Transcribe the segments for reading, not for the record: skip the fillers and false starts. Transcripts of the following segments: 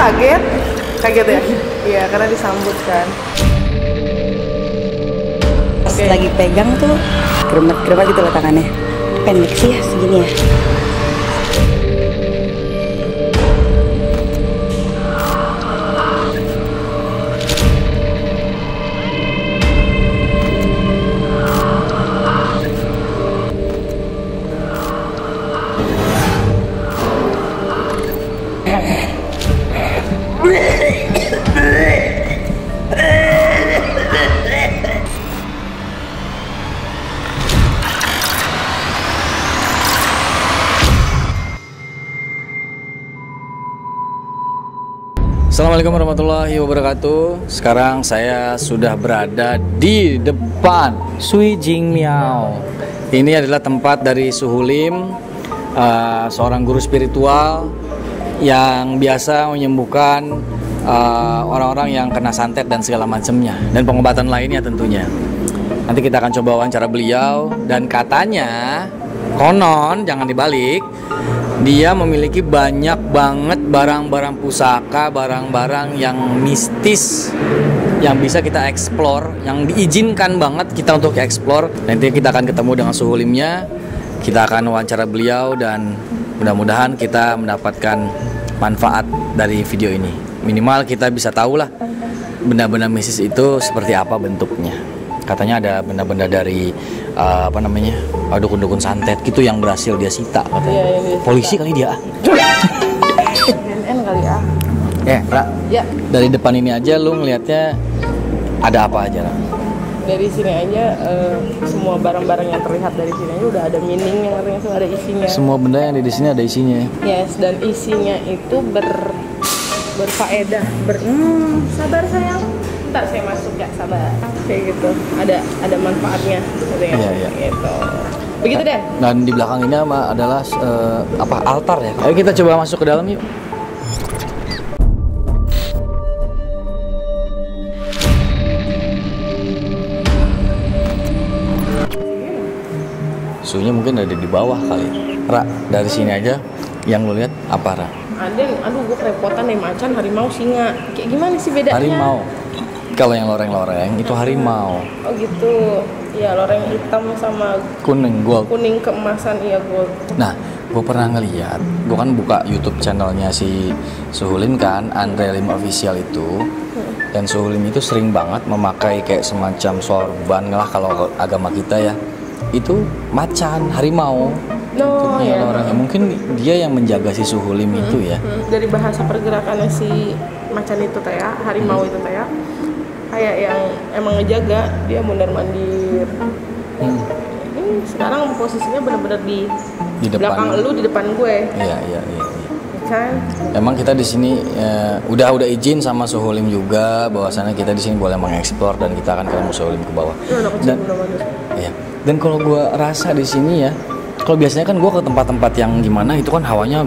kaget? Kaget ya? Iya, karena disambut kan. Pas lagi pegang tuh geremet-geremet gitu loh tangannya. Pendek sih ya segini ya. Assalamualaikum warahmatullahi wabarakatuh. Sekarang saya sudah berada di depan Sui Jing Miao. Ini adalah tempat dari Suhulim, seorang guru spiritual yang biasa menyembuhkan orang-orang yang kena santet dan segala macamnya, dan pengobatan lainnya tentunya. Nanti kita akan coba wawancara beliau, dan katanya konon, jangan dibalik, dia memiliki banyak banget barang-barang pusaka, barang-barang yang mistis yang bisa kita explore, yang diizinkan banget kita untuk explore. Nanti kita akan ketemu dengan Suhulimnya, kita akan wawancara beliau, dan mudah-mudahan kita mendapatkan manfaat dari video ini. Minimal kita bisa tahu lah benda-benda mistis itu seperti apa bentuknya. Katanya ada benda-benda dari dukun-dukun santet gitu yang berhasil dia sita katanya. Iya, polisi kali dia. BNN kali ya. Ra, Ya. dari depan ini aja lu ngelihatnya ada apa aja, Ra? Dari sini aja semua barang-barang yang terlihat dari sini aja udah ada meaning, yang artinya ada isinya. Semua benda yang di sini ada isinya. Yes, dan isinya itu berfaedah. Sabar sayang. Ntar saya masuk ya, sabar. Kayak gitu. Ada manfaatnya katanya. Iya. Gitu. Begitu deh. Dan di belakang ini adalah altar ya. Ayo kita coba masuk ke dalam yuk. Suhunya mungkin ada di bawah kali. Ra, dari sini aja yang lu lihat apa, Ra? Aduh gue kerepotan nih, macan, harimau, singa. Kayak gimana sih bedanya? Harimau. Kalau yang loreng-loreng itu harimau. Oh gitu. Ya, loreng hitam sama Kuning, gold. kuning keemasan, iya gold. Nah, gue pernah ngeliat, gue kan buka YouTube channelnya si Suhulim kan, Andre Lim Official itu. Dan Suhulim itu sering banget memakai kayak semacam sorban lah kalau agama kita ya. Itu macan, harimau. No, ya. ya. Orangnya mungkin dia yang menjaga si Suhulim itu ya. Dari bahasa pergerakannya si macan itu teh ya, harimau itu teh ya, kayak yang emang ngejaga, dia mondar-mandir. Ini sekarang posisinya benar-benar di Di belakang depan. lu, di depan gue. Iya. Ya kan? Emang kita di sini udah izin sama Suhulim juga bahwasannya kita di sini boleh mengeksplor dan kita akan ketemu Suhulim ke bawah. Itu anak kecil Dan benar-benar. iya. Dan kalau gue rasa di sini ya, kalau biasanya kan gue ke tempat-tempat yang gimana itu kan hawanya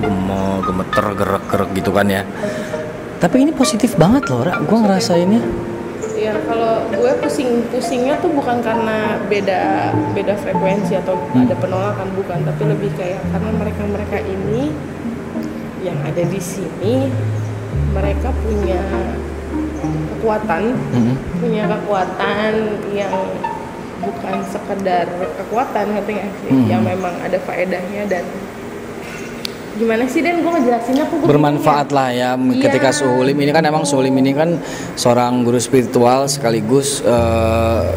gemeter, gerak-gerak gitu kan ya. Tapi ini positif banget loh, Ra. Gue ngerasainnya. Ya kalau gue pusingnya tuh bukan karena beda frekuensi atau ada penolakan, bukan, tapi lebih kayak karena mereka ini yang ada di sini, mereka punya kekuatan yang bukan sekedar kekuatan, ngerti nggak sih? Yang memang ada faedahnya. Dan gimana sih Den, gue ngejelasinnya kok Bermanfaat lah ya ketika Suhulim ini kan, emang Suhulim ini kan seorang guru spiritual sekaligus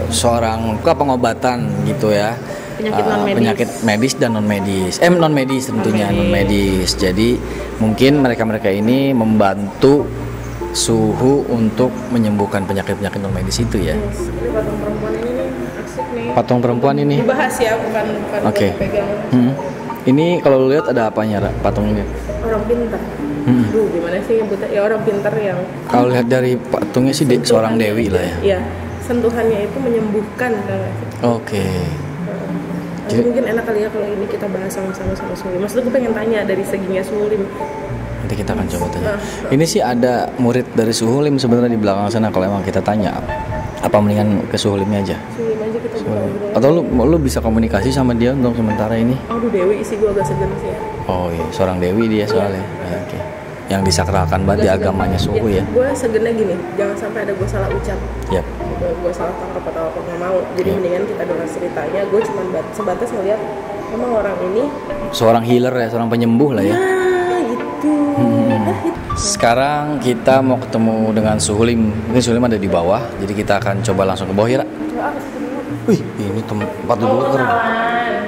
seorang pengobatan gitu ya. Penyakit non-medis. Penyakit medis dan non medis. Non medis tentunya, non medis. Jadi mungkin mereka ini membantu Suhu untuk menyembuhkan penyakit-penyakit non medis itu ya. Yes, ini patung perempuan ini nih, asik nih. Patung perempuan ini. Dibahas ya, bukan Oke. gue pegang. Ini kalau lu lihat ada apanya, Ra, patung ini? Orang pintar. Duh, gimana sih nyebutnya? Ya orang pintar yang Kalau lihat dari patungnya sih seorang dewi lah ya. Iya, sentuhannya itu menyembuhkan kan. Oke. Nanti mungkin enak kali ya kalau ini kita bahas sama-sama sama Sulim. Maksudnya gue pengen tanya dari seginya Sulim. Nanti kita akan coba tanya. Ini sih ada murid dari Suhulim sebenarnya di belakang sana. Kalau emang kita tanya, apa mendingan ke Suhulimnya aja? Sulim aja kita ngobrol. Atau lu bisa komunikasi sama dia untuk sementara ini? Aduh Dewi sih gue agak segan sih ya. Oh iya, seorang Dewi dia soalnya. Ya, oke. yang disakralkan banget di agamanya suhu ya. Gue segennya gini, jangan sampai ada gue salah ucap. Yap. Gue salah tangkap atau apa, nggak mau. Jadi mendingan kita dengar ceritanya. Gue cuma sebatas ngeliat emang orang ini seorang healer ya, seorang penyembuh lah ya. nah gitu. Sekarang kita mau ketemu dengan Suhulim. Ini Suhulim ada di bawah, jadi kita akan coba langsung ke bawah ya. Wih, ini tempat duduk.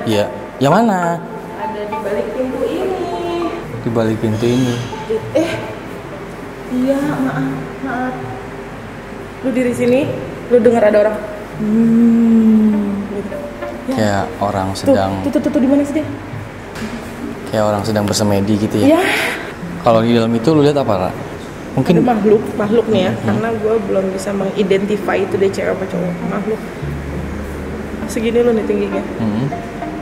Iya, yang mana? Ada di balik pintu ini. Di balik pintu ini. Iya, maaf. Lu diri sini, lu dengar ada orang. Gitu. Kayak orang sedang. Tuh, di mana sih dia? Kayak orang sedang bersemedi gitu ya. Ya. Kalau di dalam itu lu lihat apa, Ra? Mungkin Ada makhluk nih ya, karena gue belum bisa mengidentify itu dia cewek apa cowok. Makhluk. Segini lu nih tingginya.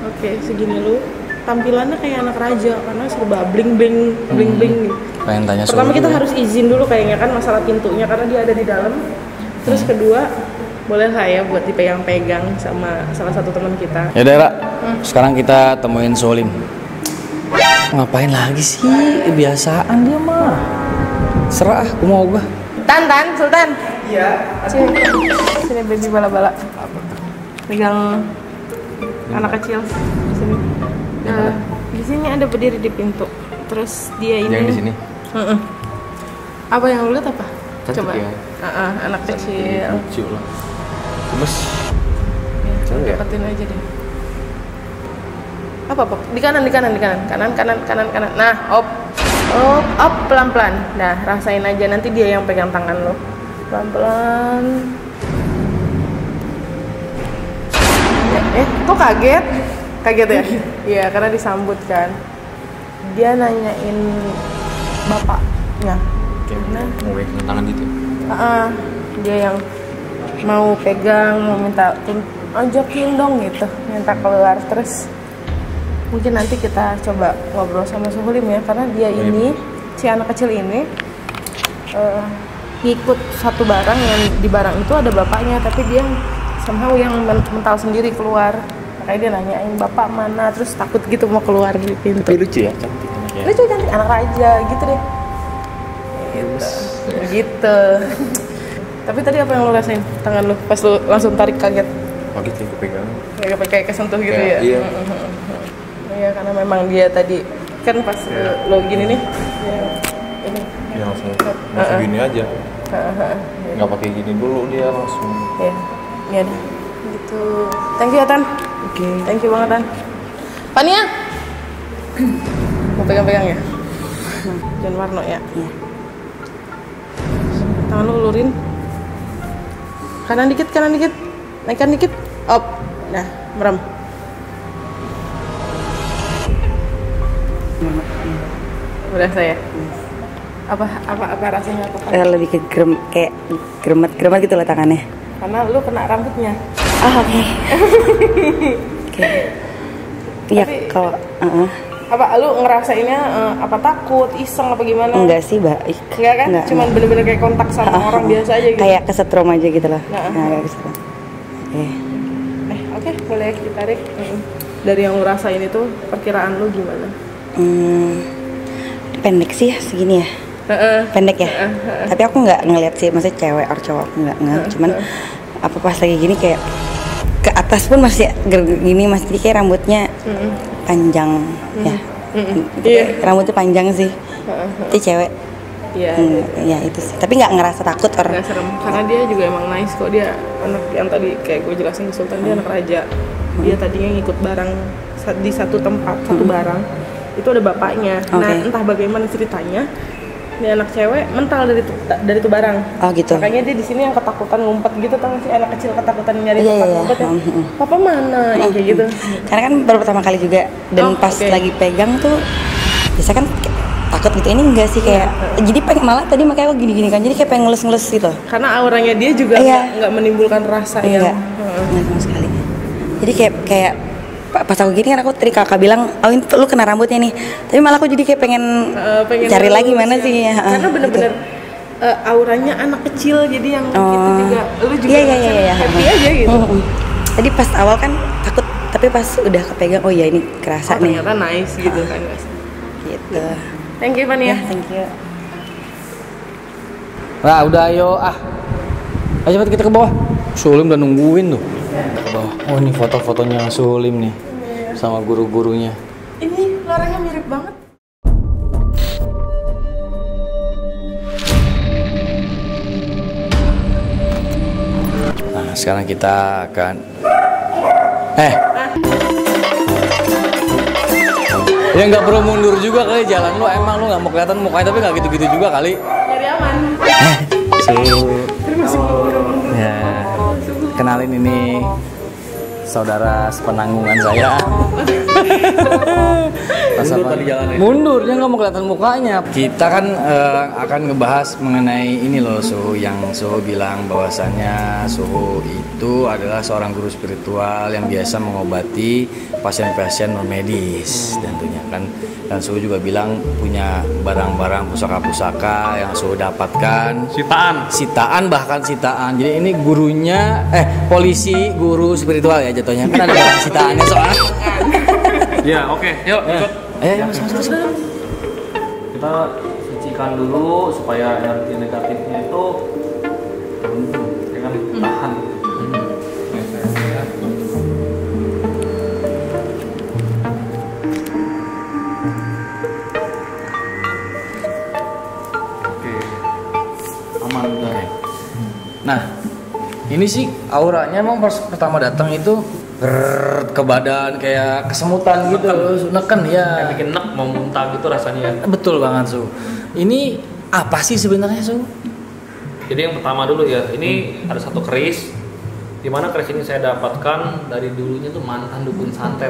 Oke, segini lu. Tampilannya kayak anak raja karena serba bling bling gitu. pengen tanya Pertama Suhu kita ya. harus izin dulu kayaknya kan masalah pintunya karena dia ada di dalam. Terus kedua, boleh lah ya buat dipegang-pegang sama salah satu teman kita. Ya udah, Ra. Sekarang kita temuin Suhulim. Ngapain lagi sih? Kebiasaan dia mah. Serah, aku mau gua. Sultan. Iya. Sini baby bala-bala. Pegang anak kecil di sini. Di sini ada berdiri di pintu. Terus dia ini. Yang di sini. Apa yang lu lihat apa? Cantik Coba. ya. Anak kecil. Lucu lah. Gemes. Coba deketin aja deh. Apa? Di kanan. Kanan. Nah, op, pelan-pelan. Nah, rasain aja nanti dia yang pegang tangan lo. Pelan-pelan. Kok kaget? Kaget ya? Iya, karena disambut kan. Dia nanyain bapaknya. Nah, mau pegang tangan gitu. Dia yang mau pegang, mau minta ajakin dong gitu, minta keluar. Terus mungkin nanti kita coba ngobrol sama Suhulim ya, karena dia ini si anak kecil ini ngikut satu barang yang di barang itu ada bapaknya, tapi dia somehow yang mental sendiri keluar. Makanya dia nanyain bapak mana, terus takut gitu mau keluar di pintu. Tapi lucu ya, cantik anaknya. Lucu cantik, anak raja gitu deh. Gitu. Tapi tadi apa yang lo rasain tangan lo pas lo langsung tarik kaget? Kaget ya, kepegang. Kayak kesentuh gitu ya? Iya. Iya, karena memang dia tadi kan pas lo gini nih, ya, ini. Ya langsung gini aja. Nggak pakai gini dulu dia langsung. Iya, iya deh. Gitu. Thank you ya Tan. Oke. Thank you banget Tan. Pania. Mau pegang-pegang ya? Jangan warno ya. Iya. Tangan lu ulurin. Kanan dikit. Naikkan dikit. Up. Nah, merem. Udah saya. Apa rasanya apa? Lebih ke kayak geremet gitu lah tangannya. Karena lu kena rambutnya. Oke. Oke. Iya, Tapi- kalau Apa lu ngerasainnya apa takut, iseng apa gimana? enggak sih, baik. Enggak kan? Enggak, Cuman bener-bener kayak kontak sama orang biasa aja gitu. Kayak kesetrum aja gitu lah. Nah. Kayak kesetrum. Oke. Oke, boleh ditarik. Dari yang lu rasain itu perkiraan lu gimana? Pendek sih ya segini ya. Pendek ya. Tapi aku nggak ngeliat sih, maksudnya cewek atau cowok aku nggak ngeliat. Cuman apa pas lagi gini kayak ke atas pun masih gini, masih kayak rambutnya panjang ya. Iya. Rambutnya panjang sih. Itu cewek. Iya. Ya itu sih. Tapi nggak ngerasa takut orang. Nggak serem, karena dia juga emang nice kok. Dia anak yang tadi kayak gue jelasin ke Sultan, dia anak raja. Dia tadinya ngikut barang di satu tempat, satu barang itu ada bapaknya. Nah, Oke. entah bagaimana ceritanya, ini anak cewek mental dari itu barang. Oh gitu. Makanya dia di sini yang ketakutan ngumpet gitu, tau gak sih, anak kecil ketakutan nyari Iya, tempat iya. ngumpet ya. Papa mana? Ya, kayak gitu. Karena kan baru pertama kali juga dan Oh, pas oke. lagi pegang tuh biasa kan takut gitu, ini enggak sih kayak jadi pengen, malah tadi makanya aku gini-gini kan, jadi kayak pengen ngelus-ngelus gitu. Karena auranya dia juga Iya. nggak menimbulkan rasa Enggak, yang enggak sama sekali. Jadi kayak pas aku gini kan, aku tadi kakak bilang, oh ini lu kena rambutnya nih, tapi malah aku jadi kayak pengen cari ngelus lagi mana ya. sih ya. Karena bener-bener auranya anak kecil, jadi yang gitu juga lu juga Iya. ngerasa happy aja gitu. Tadi pas awal kan takut, tapi pas udah kepegang, oh ya ini kerasa nih Ternyata nice gitu kan guys. gitu. Thank you Pan ya. Thank you. Nah udah ayo ayo cepet kita ke bawah. Suhulim udah nungguin tuh. Ke bawah. Oh ini foto-fotonya Suhulim nih sama guru-gurunya. Ini larangnya mirip banget. Nah sekarang kita akan ya nggak perlu mundur juga kali jalan lu, emang lu nggak mau kelihatan mukanya, tapi nggak gitu-gitu juga kali. Nyari aman. Ya, kenalin ini saudara sepenanggungan saya. Mundur tadi jalannya. Mundur, dia nggak mau kelihatan mukanya. Kita kan akan ngebahas mengenai ini loh, Suhu, yang Suhu bilang bahwasannya Suhu itu adalah seorang guru spiritual yang biasa mengobati pasien-pasien non medis tentunya kan. Dan Suhu juga bilang punya barang-barang pusaka-pusaka yang Suhu dapatkan. Sitaan bahkan sitaan. Jadi ini gurunya polisi guru spiritual ya jatuhnya. Kan ada barang sitaannya soalnya. Ya, oke. Yuk, ikut. Ayo, masuk. Kita sucikan dulu supaya energi negatifnya itu terbentuk, ya kan? Tahan. Oke. Aman udah. Nah, ini sih auranya emang pas pertama datang itu ke badan kayak kesemutan gitu, neken ya. Kayak bikin nek mau muntah gitu rasanya. Betul banget, Su. Ini apa sih sebenarnya, Su? Jadi yang pertama dulu ya, ini ada satu keris. Dimana keris ini saya dapatkan dari dulunya tuh mantan dukun santet.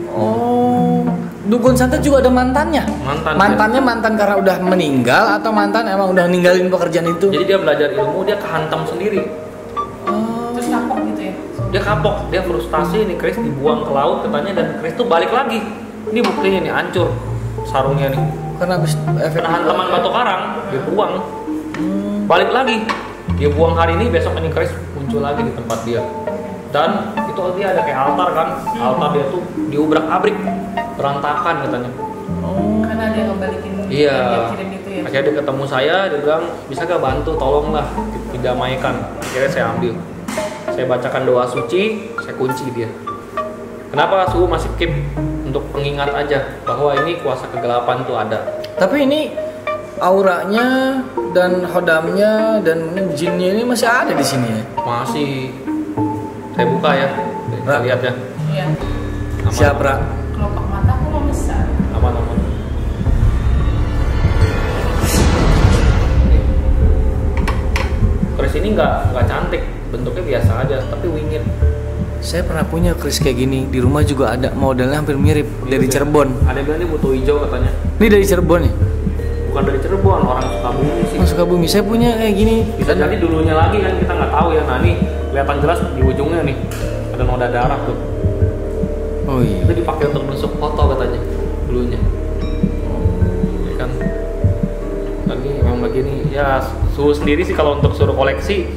Oh, dukun santet juga ada mantannya? Mantannya mantan karena udah meninggal atau mantan emang udah ninggalin pekerjaan itu? Jadi dia belajar ilmu, dia kehantam sendiri. Terus kapok gitu ya? Dia kapok, dia frustasi, ini keris dibuang ke laut katanya, dan keris tuh balik lagi. Ini buktinya nih, hancur sarungnya nih. Karena habis efek Kena hantaman batu karang, dia buang. Balik lagi, dia buang hari ini, besok ini keris muncul lagi di tempat dia. Dan itu dia ada kayak altar kan, altar dia tuh diubrak-abrik, berantakan katanya. Karena dia ngebalikin Iya. dia kirim itu ya. Akhirnya dia ketemu saya, dia bilang bisa gak bantu, tolonglah didamaikan. Akhirnya saya ambil, saya bacakan doa suci, saya kunci dia. Kenapa Suhu masih keep untuk pengingat aja bahwa ini kuasa kegelapan tuh ada. Tapi ini auranya dan hodamnya dan jinnya ini masih ada di sini ya? Masih. Saya buka ya, kita lihat ya. Iya. Aman, Siap, Ra? Kelopak mata aku mau besar. Aman. Keris ini nggak cantik, bentuknya biasa aja, tapi wingit. Saya pernah punya keris kayak gini, di rumah juga ada, modelnya hampir mirip, dari Cirebon. Ada yang bilang ini butuh hijau katanya. Ini dari Cirebon ya? Bukan dari Cirebon, orang Sukabumi sih. Oh, Sukabumi, saya punya kayak gini. Bisa jadi dulunya lagi kan, kita nggak tahu ya. Nah ini kelihatan jelas di ujungnya nih ada noda darah tuh. Oh iya. Itu dipakai untuk nusuk foto katanya dulunya. Ya kan. Lagi memang begini ya. Suhu sendiri sih kalau untuk suruh koleksi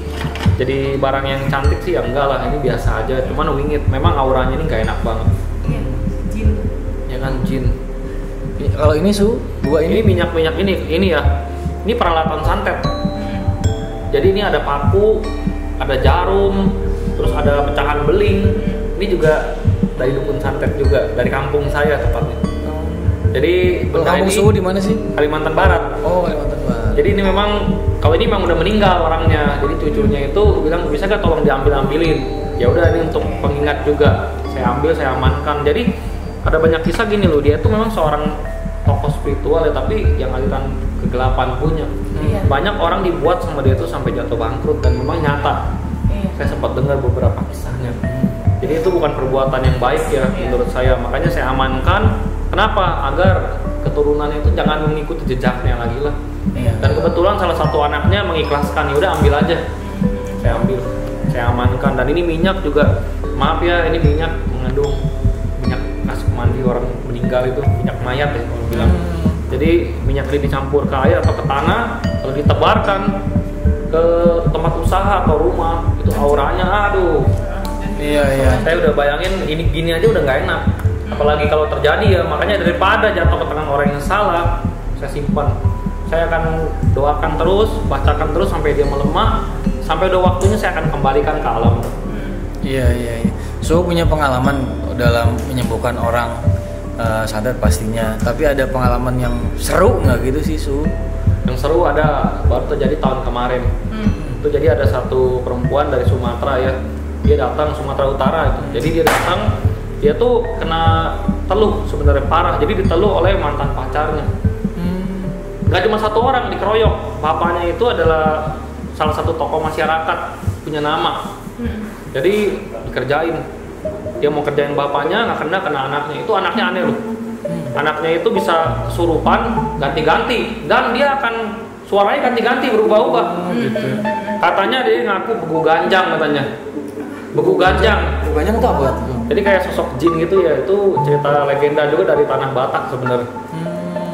jadi barang yang cantik sih ya enggak lah, ini biasa aja. Cuman wingit, memang auranya ini nggak enak banget. Iya, jin. Ya kan, jin. Kalau ini Su, gua Ini ini minyak ini ya. Ini peralatan santet. Jadi ini ada paku, ada jarum, terus ada pecahan beling. Ini juga dari dukun santet juga, dari kampung saya tepatnya. Jadi benda kampung ini Suhu di mana sih? Kalimantan Barat. Oh, Kalimantan Barat. Jadi ini memang kalau ini memang udah meninggal orangnya. Jadi cucunya itu bilang bisa gak tolong diambilin. Ya udah, ini untuk pengingat juga. Saya ambil, saya amankan. Jadi ada banyak kisah gini loh, dia tuh memang seorang tokoh spiritual ya, tapi yang aliran kegelapan punya. Iya. Banyak orang dibuat sama dia tuh sampai jatuh bangkrut, dan memang nyata. Iya. Saya sempat dengar beberapa kisahnya. Jadi itu bukan perbuatan yang baik ya menurut saya. Makanya saya amankan. Kenapa? Agar keturunannya itu jangan mengikuti jejaknya lagi lah. Iya. Dan kebetulan salah satu anaknya mengikhlaskan, ya udah ambil aja. Saya ambil, saya amankan. Dan ini minyak juga, maaf ya, ini minyak mengandung minyak khas mandi orang meninggal itu, minyak mayat ya kalau bilang. Jadi minyak ini dicampur ke air atau ke tanah, lalu ditebarkan ke tempat usaha atau rumah, itu auranya aduh. Iya. Saya udah bayangin ini gini aja udah nggak enak. Apalagi kalau terjadi ya, makanya daripada jatuh ke tangan orang yang salah, saya simpan. saya akan doakan terus, bacakan terus sampai dia melemah, sampai udah waktunya saya akan kembalikan ke alam. Iya. So punya pengalaman dalam menyembuhkan orang santet pastinya, tapi ada pengalaman yang seru nggak gitu sih Su? Yang seru ada, baru terjadi tahun kemarin. Itu jadi ada satu perempuan dari Sumatera ya, dia datang Sumatera Utara itu. Jadi dia datang, dia tuh kena teluh sebenarnya parah, jadi diteluh oleh mantan pacarnya. Gak cuma satu orang dikeroyok, bapaknya itu adalah salah satu tokoh masyarakat punya nama. Jadi dikerjain, dia mau kerjain bapaknya nggak kena anaknya. Itu anaknya aneh loh. Anaknya itu bisa kesurupan ganti-ganti dan dia akan suaranya ganti-ganti berubah-ubah. Gitu. Katanya dia ngaku begu ganjang katanya. Begu ganjang. Banyak tuh apa? Jadi kayak sosok jin gitu ya, itu cerita legenda juga dari tanah Batak sebenarnya.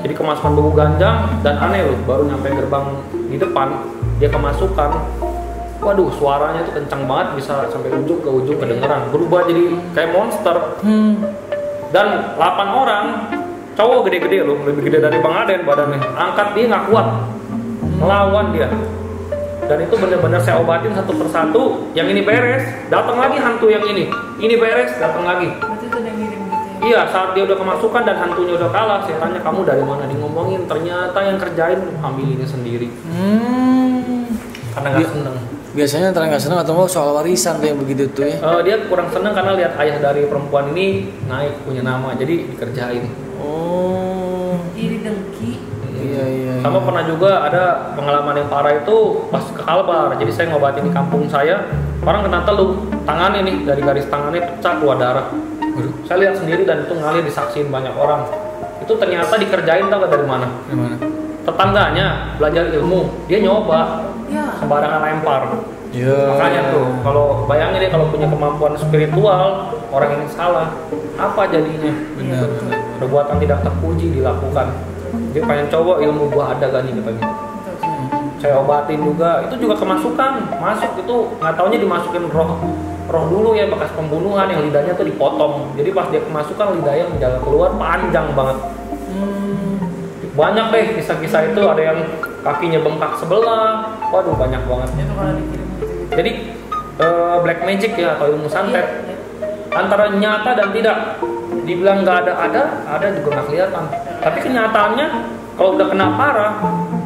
Jadi kemasukan begu ganjang dan aneh loh, baru nyampe gerbang di depan dia kemasukan. Waduh, suaranya tuh kencang banget, bisa sampai ujung ke ujung kedengeran, berubah jadi kayak monster. Dan 8 orang, cowok gede-gede loh, lebih gede dari Bang Aden badannya, angkat dia nggak kuat, melawan dia. Dan itu benar-benar saya obatin satu persatu. Yang ini beres, datang lagi hantu yang ini beres, datang lagi. Berarti itu udah ngirim gitu ya? Iya, saat dia udah kemasukan dan hantunya udah kalah, saya tanya kamu dari mana, dia ngomongin ternyata yang kerjain familinya sendiri. Karena nggak seneng. Biasanya antara nggak seneng atau mau soal warisan tuh yang begitu tuh ya? Dia kurang seneng karena lihat ayah dari perempuan ini naik punya nama, jadi dikerjain. Oh. Iri dengki. Iya. Sama pernah juga ada pengalaman yang parah itu pas ke Kalbar. Jadi saya ngobatin di kampung saya, orang kena teluh, tangannya nih dari garis tangannya pecah keluar darah. Saya lihat sendiri dan itu ngalir disaksiin banyak orang. Itu ternyata dikerjain tau gak dari mana? Dari mana? Tetangganya belajar ilmu, dia nyoba sembarangan lempar. Makanya tuh, kalau bayangin dia kalau punya kemampuan spiritual, orang ini salah, apa jadinya? Benar. Perbuatan tidak terpuji dilakukan. Dia pengen coba ilmu gua ada gak nih katanya. Saya obatin juga, itu juga kemasukan, masuk itu nggak taunya dimasukin roh dulu ya, bekas pembunuhan yang lidahnya tuh dipotong. Jadi pas dia kemasukan lidahnya menjaga keluar panjang banget. Banyak deh kisah-kisah itu, ada yang kakinya bengkak sebelah, waduh banyak banget. Itu kalau dikirim gitu. Jadi black magic ya atau ilmu santet antara nyata dan tidak. Dibilang nggak ada juga nggak kelihatan. Tapi kenyataannya kalau udah kena parah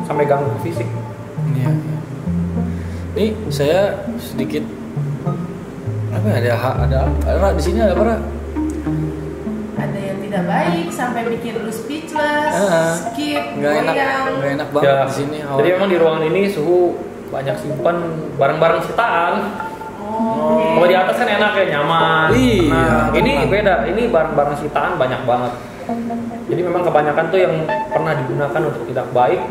sampai ganggu fisik. Iya. Ini saya sedikit apa ya, ada di sini ada apa? Ada yang tidak baik sampai bikin lu speechless, skip, nggak enak banget Ya, di sini. jadi memang di ruangan ini suhu banyak simpan barang-barang sitaan. Kalau di atas kan enak ya, nyaman. Iya, Nah, ini tenang. beda. Ini barang-barang sitaan banyak banget. Jadi memang kebanyakan tuh yang pernah digunakan untuk tidak baik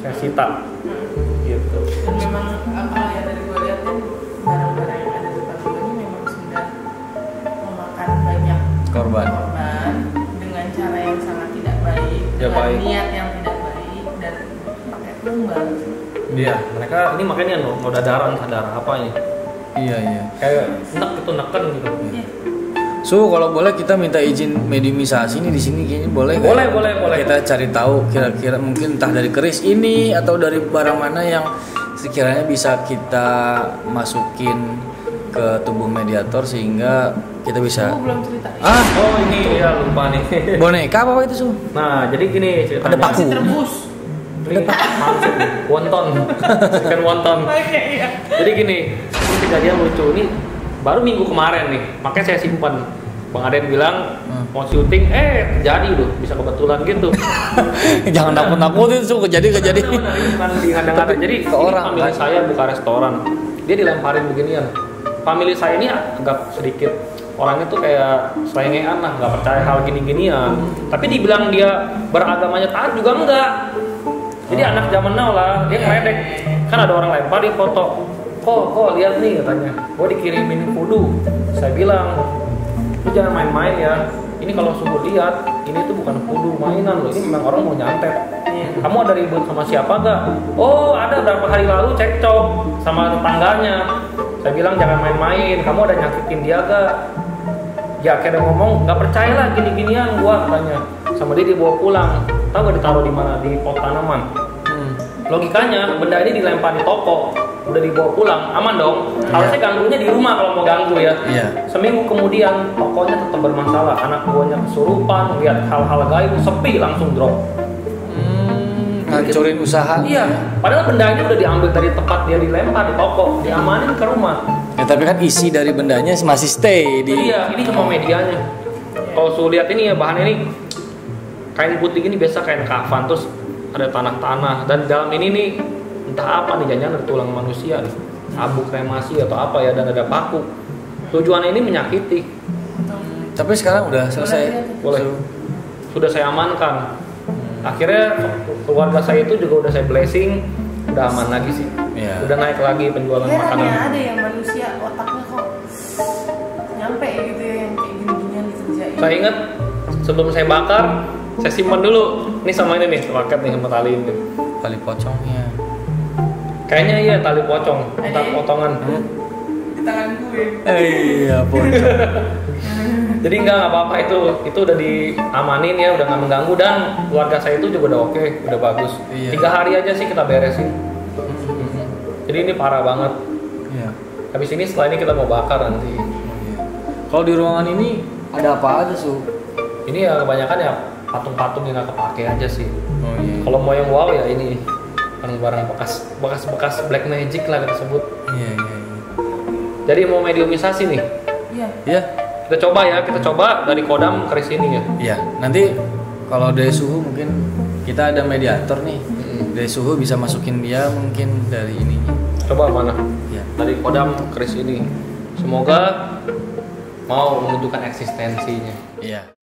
saya sita. Gitu. Dan memang kalau ya dari gue lihat kan barang-barang yang ada di depan gue ini memang sudah memakan banyak Korban. dengan cara yang sangat tidak baik, Ya, dengan baik. niat yang tidak baik dan pakai tumbal. Iya, mereka ini makanya mau dadaran sadar apa ini? Iya. Kayak neken gitu. Iya. So kalau boleh kita minta izin mediumisasi nih di sini kayaknya boleh nggak? Boleh. Kita cari tahu kira-kira mungkin entah dari keris ini atau dari barang mana yang sekiranya bisa kita masukin ke tubuh mediator sehingga kita bisa. Gue belum cerita. Oh ini ya lupa nih. Boneka apa itu Su? Nah jadi gini ceritanya. Ada paku. Terbus. Ini maksud wonton, ikan wonton. Oke, iya. Jadi gini, ini kejadian lucu ini baru minggu kemarin nih, makanya saya simpan. Bang Aden bilang mau syuting, jadi loh, bisa kebetulan gitu. Jangan nakut-nakutin Su, kejadian. Bukan dihadang-hadang. Jadi ke orang, family kan? saya buka restoran, dia dilemparin beginian. Family saya ini agak sedikit orangnya tuh kayak selengean lah, nggak percaya hal gini-ginian. Tapi dibilang dia beragamanya taat juga enggak. Jadi anak zaman now lah, dia ngeledek. Kan ada orang lempar di foto. Kok lihat nih katanya, gue dikirimin voodoo. Saya bilang, lu jangan main-main ya. Ini kalau subuh lihat, ini tuh bukan voodoo mainan loh. Ini memang orang mau nyantet. Kamu ada ribut sama siapa gak? Oh ada, berapa hari lalu cekcok sama tetangganya. Saya bilang jangan main-main. Kamu ada nyakitin dia gak? Ya akhirnya ngomong, nggak percaya lah gini-ginian gua katanya. Sama dia dibawa pulang. Tahu gak ditaruh di mana? Di pot tanaman. logikanya benda ini dilempar di toko, udah dibawa pulang, aman dong. Harusnya ganggunya di rumah kalau mau ganggu ya. Seminggu kemudian tokonya tetap bermasalah, anak buahnya kesurupan, lihat hal-hal gaib, sepi, langsung drop. Hancurin usaha. Iya, padahal bendanya udah diambil dari tempat dia dilempar di toko, diamanin ke rumah. Ya tapi kan isi dari bendanya masih stay di. Iya, ini cuma medianya. Kalau su lihat ini ya, bahan ini kain putih ini biasa kain kafan, terus ada tanah-tanah, dan dalam ini nih entah apa nih, jangan ada tulang manusia nih, abu kremasi atau apa ya, dan ada paku. Tujuannya ini menyakiti. Tapi sekarang udah selesai. Boleh. Sudah saya amankan. Akhirnya keluarga saya itu juga udah saya blessing, udah aman lagi sih. Udah naik lagi penjualan makanan. Ada yang manusia otaknya kok nyampe gitu ya, yang kayak gini-ginian dikerjain. Saya ingat sebelum saya bakar, saya simpan dulu. Ini sama ini nih, paket nih sama tali ini. Tali pocongnya. Kayaknya iya tali pocong, tali potongan. Di tangan gue. Iya pocong. Jadi nggak apa-apa, itu udah diamanin ya, udah nggak mengganggu, dan keluarga saya itu juga udah oke, udah bagus. 3 hari aja sih kita beresin. Jadi ini parah banget. Habis ini setelah ini kita mau bakar nanti. Kalau di ruangan ini ada apa aja Su? Ini ya kebanyakan ya patung-patung yang nggak kepake aja sih. Kalau mau yang wow ya ini barang-barang bekas black magic lah kita sebut. Jadi mau mediumisasi nih. Iya. Kita coba dari kodam ke sini ya. Iya. Nanti kalau dari suhu mungkin kita ada mediator nih. Dari suhu bisa masukin dia mungkin dari ininya. Coba mana? Iya. Dari kodam ke sini. Semoga mau menunjukkan eksistensinya. Iya.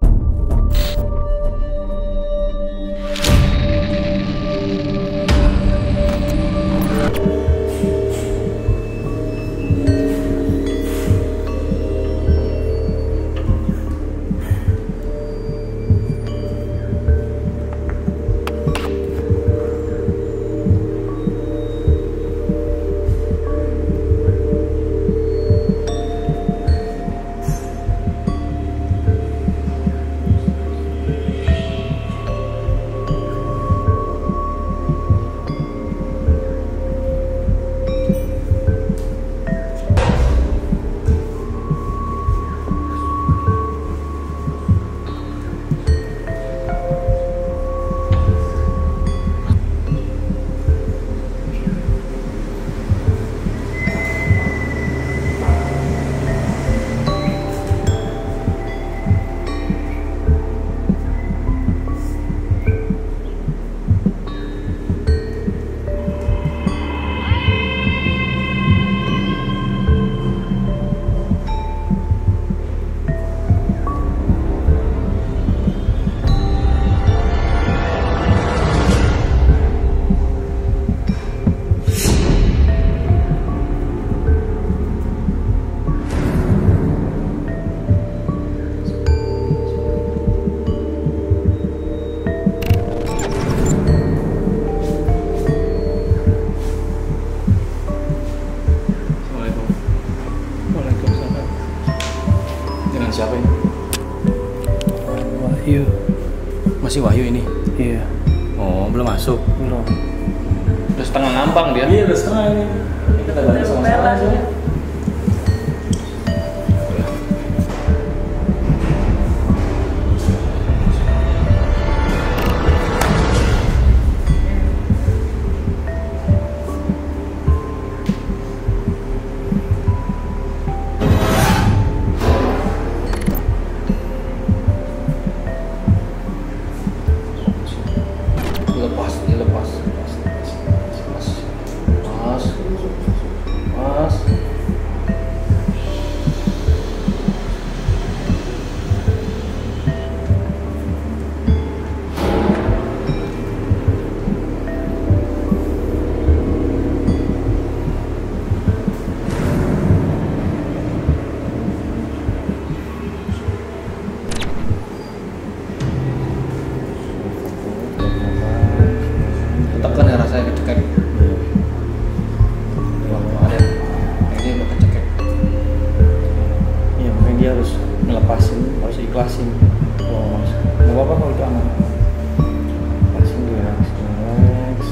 Siapa ini? Wahyu. Masih Wahyu ini? Iya. Oh, belum masuk? Belum. Udah setengah ngambang dia. Iya, udah setengah ini. Kita banyak sama-sama aja. Tekan ya rasanya kecekek. Wah, kemarin ini udah kecekek. Iya, makanya dia harus ngelepasin, harus ikhlasin. Oh, nggak apa-apa kalau itu aman. Lepasin dulu, relax.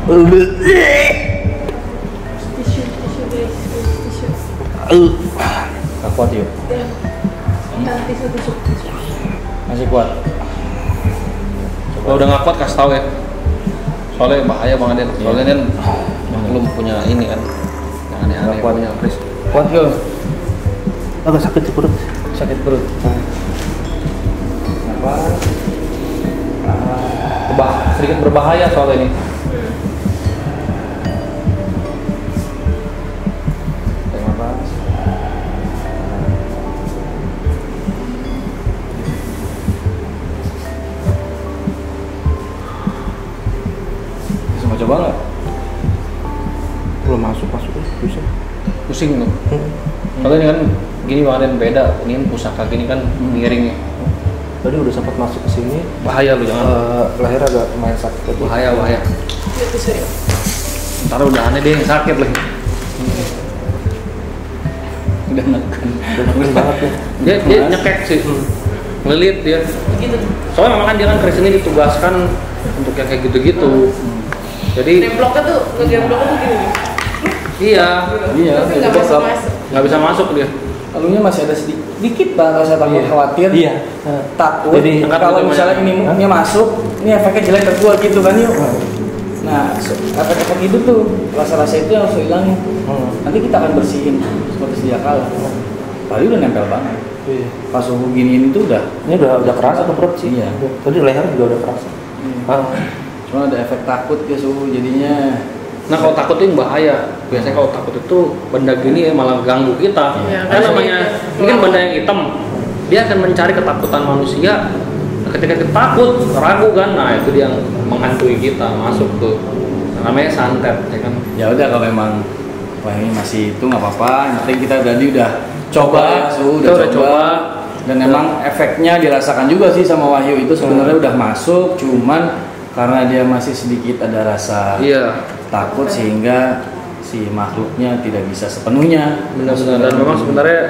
Tisu guys, tisu. Gak kuat yuk. Tisu. Masih kuat. Kalau udah nggak kuat kasih tahu ya. Soalnya bahaya banget Den. Soalnya Den belum punya ini kan. Yang aneh-aneh punya pris. Kuat yuk. Agak sakit di perut. Sakit perut. Sedikit berbahaya soal ini. Mau coba nggak? Belum masuk bisa. Pusing tuh. Kalau ini kan gini banget beda. Ini kan pusaka gini kan miring ya. Tadi udah sempat masuk ke sini. Bahaya lu jangan. Leher agak lumayan sakit. Bahaya. Tisu ya. Ntar udah aneh deh sakit lagi. Udah neken. Udah neken banget ya. Dia nyekek sih. Ngelilit dia. Begitu. Soalnya memang kan dia kan Chris ini ditugaskan untuk yang kayak gitu-gitu. Jadi Ngebloknya tuh gini. iya. Tapi nggak masuk. Nggak bisa masuk dia. Lalunya masih ada sedikit lah rasa takut khawatir. Iya. Takut. Jadi, kalau misalnya ini masuk, ini efeknya jelek ke gua gitu kan yuk. Nah, efek-efek itu tuh rasa-rasa itu yang harus hilangin. Nanti kita akan bersihin seperti sedia kala. Tadi udah nempel banget. Iya. Pas suhu gini ini tuh udah. Ini udah kerasa ke perut sih. Iya. Tadi leher juga udah kerasa. Cuma ada efek takut ya suhu jadinya. Nah kalau takut itu yang bahaya. Biasanya kalau takut itu benda gini malah ganggu kita. Iya, Kan namanya ini kan benda yang hitam. Dia akan mencari ketakutan manusia. Ketika kita takut, ragu kan, nah itu dia yang menghantui kita masuk tuh. Namanya santet, ya kan? Ya udah kalau memang wah ini masih itu nggak apa-apa. Yang penting kita udah coba ya, suhu udah coba. Dan memang efeknya dirasakan juga sih sama Wahyu itu sebenarnya udah masuk, cuman karena dia masih sedikit ada rasa takut sehingga si makhluknya tidak bisa sepenuhnya. Benar-benar. Dan memang sebenarnya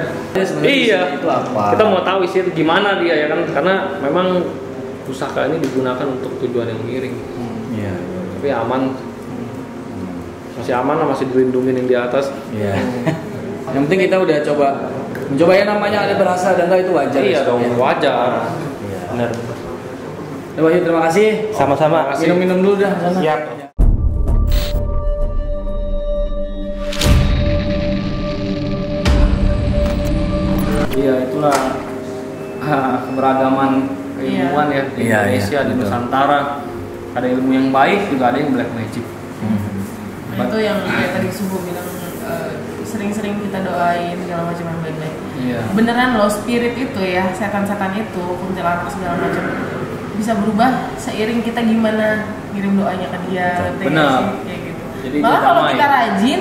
iya itu apa? Kita mau tahu isi gimana dia ya kan, karena memang pusaka ini digunakan untuk tujuan yang miring. Iya. Tapi aman. Masih aman lah, masih dilindungi yang di atas. Iya. Yang penting kita udah mencoba ya, namanya ada berasa dan enggak itu wajar. Iya dong, wajar. Iya. Benar. Ya, Wahyu, terima kasih. Sama-sama. Minum-minum dulu dah sana. Siap. Iya, itulah keberagaman keilmuan ya di Iya, Indonesia, iya, di betul. Nusantara. Ada ilmu yang baik, juga ada yang black magic. Nah, itu yang kayak tadi Subuh bilang sering-sering kita doain segala macam yang baik-baik. Iya. Beneran loh, spirit itu ya, setan-setan itu, kuntilanak segala macam bisa berubah seiring kita gimana ngirim doanya ke dia. ngerti Benar. nggak sih? Kayak gitu. Jadi Malah kalau damai. kita rajin,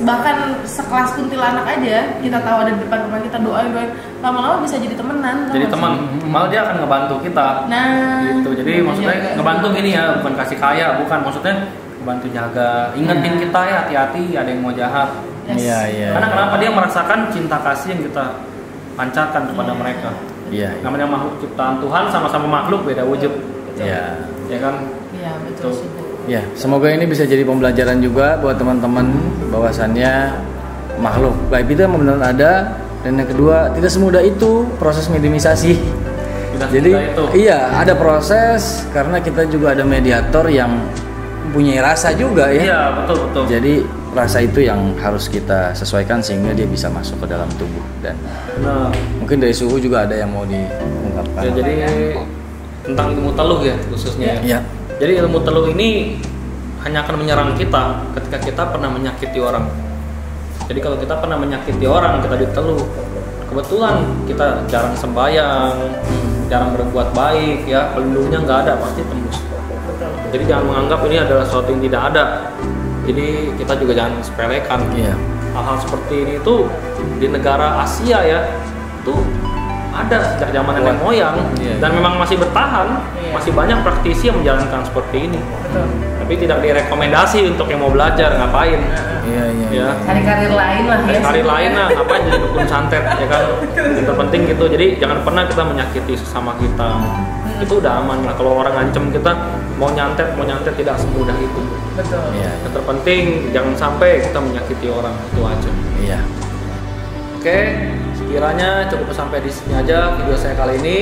bahkan sekelas kuntilanak aja, kita tahu ada di depan rumah kita doain, lama-lama bisa jadi temenan. tau Jadi nggak teman, sih? malah dia akan ngebantu kita. Nah, Gitu. Jadi maksudnya jaga. ngebantu gini ya, bukan kasih kaya, bukan, maksudnya ngebantu jaga, ingetin kita ya hati-hati ada yang mau jahat. Yes. Iya, iya. Karena kenapa dia merasakan cinta kasih yang kita pancarkan kepada mereka. Iya. Namanya makhluk ciptaan Tuhan, sama-sama makhluk beda wujud. Iya. Ya kan? Iya betul Tuh. Subuh. Ya, semoga ini bisa jadi pembelajaran juga buat teman-teman bahwasannya makhluk gaib itu memang benar ada, dan yang kedua tidak semudah itu proses mediumisasi. Tidak Jadi semudah itu. iya ada proses karena kita juga ada mediator yang mempunyai rasa juga ya. Iya, betul. Jadi rasa itu yang harus kita sesuaikan sehingga dia bisa masuk ke dalam tubuh, dan Benar. mungkin dari Suhu juga ada yang mau diungkapkan. Ya, jadi tentang ilmu teluh ya khususnya. Iya. Jadi ilmu teluh ini hanya akan menyerang kita ketika kita pernah menyakiti orang. Jadi kalau kita pernah menyakiti orang, kita diteluh. Kebetulan kita jarang sembahyang, jarang berbuat baik, ya pelindungnya nggak ada, pasti tembus. Jadi jangan menganggap ini adalah sesuatu yang tidak ada. Jadi kita juga jangan sepelekan. Iya. Hal-hal seperti ini tuh di negara Asia ya, tuh ada sejak zaman nenek moyang dan memang masih bertahan. Masih banyak praktisi yang menjalankan seperti ini. Betul. Tapi tidak direkomendasi untuk yang mau belajar, ngapain? Iya. Cari karir lain lah ya. Cari lain lah, ngapain jadi dukun santet ya kan? Yang terpenting gitu. Jadi jangan pernah kita menyakiti sesama kita. Itu udah aman lah. Kalau orang ngancem kita mau nyantet tidak semudah itu. Betul. Yang terpenting jangan sampai kita menyakiti orang, itu aja. Iya. Oke, sekiranya cukup sampai di sini aja video saya kali ini.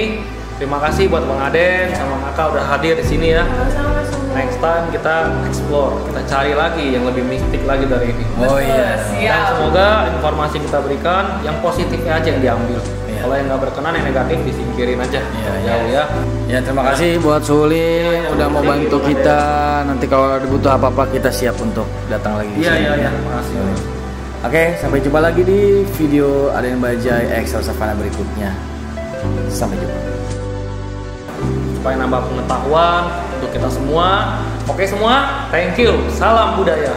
Terima kasih buat Bang Aden sama Kakak udah hadir di sini ya. Sama-sama semua. Next time kita explore, kita cari lagi yang lebih mistik lagi dari ini. Oh iya. Dan semoga informasi kita berikan yang positifnya aja yang diambil. Iya. Kalau yang nggak berkenan, yang negatif disingkirin aja. Jauh ya. Ya terima kasih buat Suhulim udah mau bantu kita. Nanti kalau dibutuh apa-apa kita siap untuk datang lagi. Iya. Terima kasih. Oke, sampai jumpa lagi di video Aden Bajai Excel Savana berikutnya. Sampai jumpa. Supaya nambah pengetahuan untuk kita semua. Oke semua, thank you. Salam budaya.